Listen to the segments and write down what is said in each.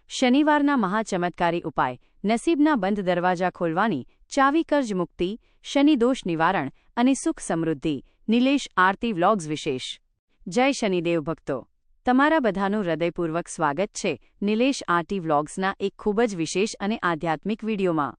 શનિવારના મહાચમત્કારી ઉપાય, નસીબના બંધ દરવાજા ખોલવાની ચાવી, કર્જ મુક્તિ, શનિદોષ નિવારણ અને સુખ સમૃદ્ધિ. નિલેશ આરતી વ્લોગ્સ વિશેષ. જય શનિદેવ ભક્તો, તમારા બધાનું હૃદયપૂર્વક સ્વાગત છે નિલેશ આરતી વ્લોગ્સના એક ખૂબ જ વિશેષ અને આધ્યાત્મિક વિડીયોમાં.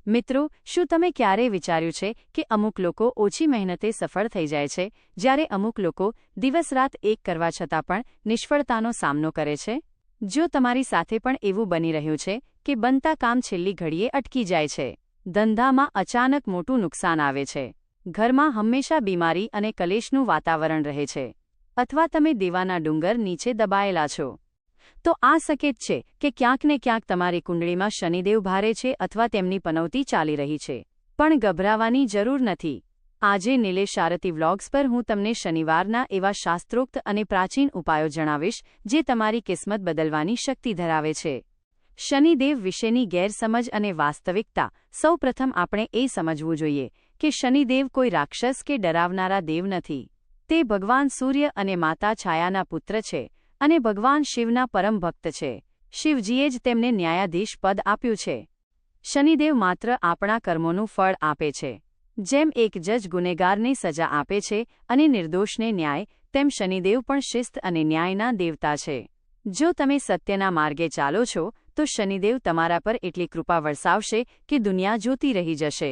મિત્રો, શું તમે ક્યારેય વિચાર્યું છે કે અમુક લોકો ઓછી મહેનતે સફળ થઈ જાય છે, જ્યારે અમુક લોકો દિવસ-રાત એક કરવા છતાં પણ નિષ્ફળતાનો સામનો કરે છે? જો તમારી સાથે પણ એવું બની રહ્યું છે કે બનતા કામ છેલ્લી ઘડીએ અટકી જાય છે, ધંધામાં અચાનક મોટું નુકસાન આવે છે, ઘરમાં હંમેશા બીમારી અને કલેશનું વાતાવરણ રહે છે, અથવા તમે દેવાના ડુંગર નીચે દબાયેલા છો, તો આ શક્ય છે કે ક્યાંક ને ક્યાંક તમારી કુંડળીમાં શનિદેવ ભારે છે અથવા તેમની પનોતી ચાલી રહી છે. પણ ગભરાવાની જરૂર નથી. આજે નિલેશ આરતી વ્લોગ્સ પર હું તમને શનિવારના એવા શાસ્ત્રોક્ત અને પ્રાચીન ઉપાયો જણાવીશ જે તમારી કિસ્મત બદલવાની શક્તિ ધરાવે છે. શનિદેવ વિશેની ગેરસમજ અને વાસ્તવિકતા. સૌપ્રથમ આપણે એ સમજવું જોઈએ કે શનિદેવ કોઈ રાક્ષસ કે ડરાવનારા દેવ નથી. તે ભગવાન સૂર્ય અને માતા છાયાના પુત્ર છે અને ભગવાન શિવના પરમ ભક્ત છે. શિવજીએ જ તેમને ન્યાયાધીશ પદ આપ્યું છે. શનિદેવ માત્ર આપણા કર્મોનું ફળ આપે છે. જેમ એક જજ ગુનેગારને સજા આપે છે અને નિર્દોષને ન્યાય, તેમ શનિદેવ પણ શિસ્ત અને ન્યાયના દેવતા છે. જો તમે સત્યના માર્ગે ચાલો છો તો શનિદેવ તમારા પર એટલી કૃપા વરસાવશે કે દુનિયા જોતી રહી જશે.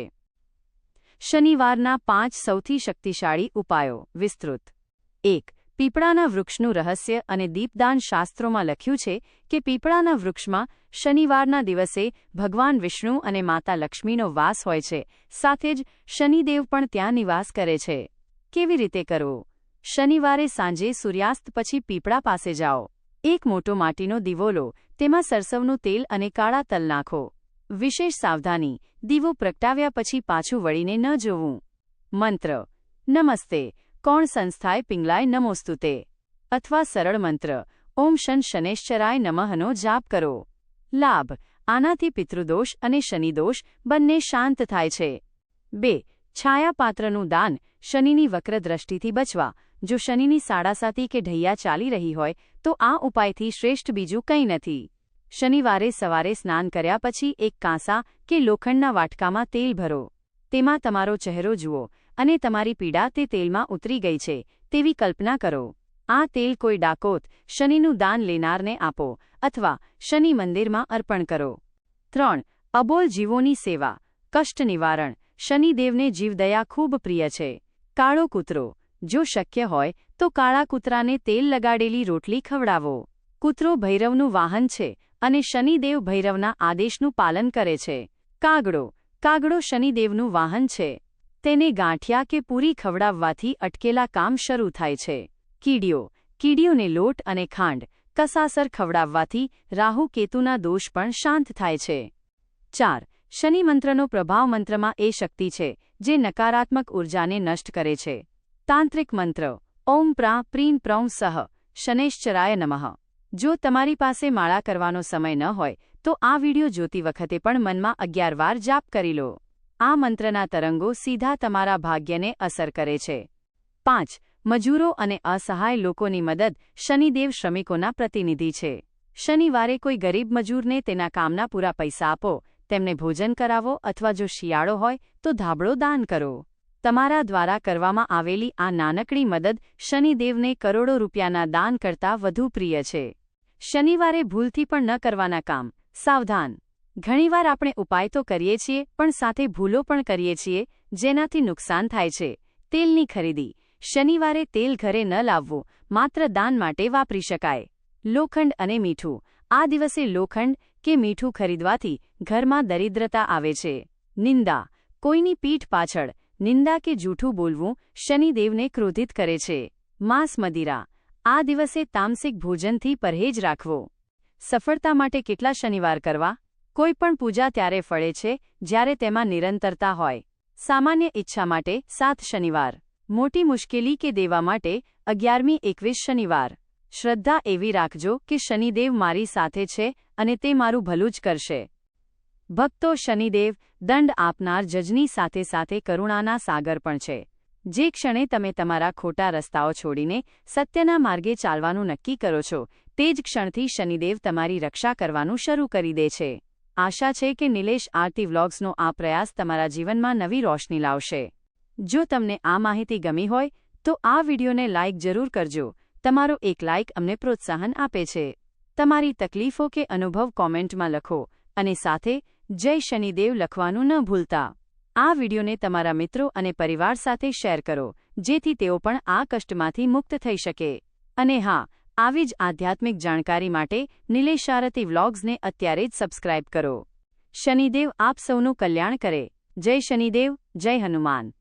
શનિવારના 5 સૌથી શક્તિશાળી ઉપાયો. વિસ્તૃત. 1. પીપળાના વૃક્ષનું રહસ્ય અને દીપદાન. શાસ્ત્રોમાં લખ્યું છે કે પીપળાના વૃક્ષમાં શનિવારના દિવસે ભગવાન વિષ્ણુ અને માતા લક્ષ્મીનો વાસ હોય છે, સાથે જ શનિદેવ પણ ત્યાં નિવાસ કરે છે. કેવી રીતે કરવું? શનિવારે સાંજે સૂર્યાસ્ત પછી પીપળા પાસે જાઓ. એક મોટો માટીનો દીવો લો, તેમાં સરસવનું તેલ અને કાળા તલ નાખો. વિશેષ સાવધાની: દીવો પ્રગટાવ્યા પછી પાછું વળીને ન જોવું. મંત્ર: નમસ્તે કોણ સંસ્થાય પિંગલાય નમોસ્તુતે, અથવા સરળ મંત્ર ઓમ શનૈશ્ચરાય નમઃનો જાપ કરો. લાભ: આનાથી પિતૃદોષ અને શનિદોષ બંને શાંત થાય છે. 2. છાયાપાત્રનું દાન. શનિની વક્ર દ્રષ્ટિથી બચવા. જો શનિની સાડાસાતી કે ઢૈયા ચાલી રહી હોય તો આ ઉપાયથી શ્રેષ્ઠ બીજું કંઈ નથી. શનિવારે સવારે સ્નાન કર્યા પછી એક કાંસા કે લોખંડના વાટકામાં તેલ ભરો. તેમાં તમારો ચહેરો જુઓ અને તમારી પીડા તે તેલમાં ઉતરી ગઈ છે તેવી કલ્પના કરો. આ તેલ કોઈ ડાકોત, શનિનું દાન લેનારને આપો અથવા શનિ મંદિરમાં અર્પણ કરો. 3. અબોલ જીવોની સેવા. કષ્ટ નિવારણ. શનિદેવને જીવદયા ખૂબ પ્રિય છે. કાળો કૂતરો. જો શક્ય હોય તો કાળા કૂતરાને તેલ લગાડેલી રોટલી ખવડાવો. કૂતરો ભૈરવનું વાહન છે અને શનિદેવ ભૈરવના આદેશનું પાલન કરે છે. કાગડો. કાગડો શનિદેવનું વાહન છે. તેને ગાંઠિયા કે પૂરી ખવડાવવાથી અટકેલા કામ શરૂ થાય છે. કીડીઓ. કીડીઓને લોટ અને ખાંડ, કસાસર ખવડાવવાથી રાહુ કેતુના દોષ પણ શાંત થાય છે. 4. શનિ મંત્રનો પ્રભાવ. મંત્રમાં એ શક્તિ છે જે નકારાત્મક ઉર્જાને નષ્ટ કરે છે. તાંત્રિક મંત્ર: ઓમ પ્રા પ્રીં પ્રૌં સહ શનૈશ્ચરાય નમઃ. જો તમારી પાસે માળા કરવાનો સમય ન હોય તો આ વિડિયો જોતી વખતે પણ મનમાં 11 વાર જાપ કરી લો. આ મંત્રના તરંગો સીધા તમારા ભાગ્યને અસર કરે છે. 5. મજૂરો અને અસહાય લોકોની મદદ. શનિદેવ શ્રમિકોના પ્રતિનિધિ છે. શનિવારે કોઈ ગરીબ મજૂરને તેના કામના પૂરા પૈસા આપો, તેમને ભોજન કરાવો અથવા જો શિયાળો હોય તો ધાબળો દાન કરો. તમારા દ્વારા કરવામાં આવેલી આ નાનકડી મદદ શનિદેવને કરોડો રૂપિયાના દાન કરતાં વધુ પ્રિય છે. શનિવારે ભૂલથી પણ ન કરવાના કામ. સાવધાન: ઘણીવાર આપણે ઉપાય તો કરીએ છીએ પણ સાથે ભૂલો પણ કરીએ છીએ જેનાથી નુકસાન થાય છે. તેલની ખરીદી. શનિવારે તેલ ઘરે ન લાવવું, માત્ર દાન માટે વાપરી શકાય. લોખંડ અને મીઠું. આ દિવસે લોખંડ કે મીઠું ખરીદવાથી ઘરમાં દરિદ્રતા આવે છે. નિંદા. કોઈની પીઠ પાછળ નિંદા કે જૂઠું બોલવું શનિદેવને ક્રોધિત કરે છે. માંસ મદિરા. આ દિવસે તામસિક ભોજનથી પરહેજ રાખવો. સફળતા માટે કેટલા શનિવાર કરવા? કોઈ પણ પૂજા ત્યારે ફળે છે જ્યારે તેમાં નિરંતરતા હોય. સામાન્ય ઈચ્છા માટે 7 શનિવાર. મોટી મુશ્કેલી કે દેવા માટે 11મી 21 શનિવાર. શ્રદ્ધા એવી રાખજો કે શનિદેવ મારી સાથે છે અને તે મારું ભલું જ કરશે. ભક્તો, શનિદેવ દંડ આપનાર જજની સાથે સાથે કરુણાના સાગર પણ છે. જે ક્ષણે તમે તમારા ખોટા રસ્તાઓ છોડીને સત્યના માર્ગે ચાલવાનું નક્કી કરો છો તે જ ક્ષણથી શનિદેવ તમારી રક્ષા કરવાનું શરૂ કરી દે છે. આશા છે કે નિલેશ આરતી વ્લોગ્સનો આ પ્રયાસ તમારા જીવનમાં નવી રોશની લાવશે. જો તમને આ માહિતી ગમી હોય તો આ વિડિયોને લાઇક જરૂર કરજો. તમારો એક લાઇક અમને પ્રોત્સાહન આપે છે. તમારી તકલીફો કે અનુભવ કોમેન્ટમાં લખો અને સાથે જય શનિદેવ લખવાનું ન ભૂલતા. આ વિડિયોને તમારા મિત્રો અને પરિવાર સાથે શેર કરો જેથી તેઓ પણ આ કષ્ટમાંથી મુક્ત થઈ શકે. અને હા, આવી જ આધ્યાત્મિક જાણકારી માટે નિલેશ આરતી વ્લોગ્સને અત્યારે જ સબસ્ક્રાઇબ કરો. શનિદેવ આપ સૌનું કલ્યાણ કરે. જય શનિદેવ, જય હનુમાન.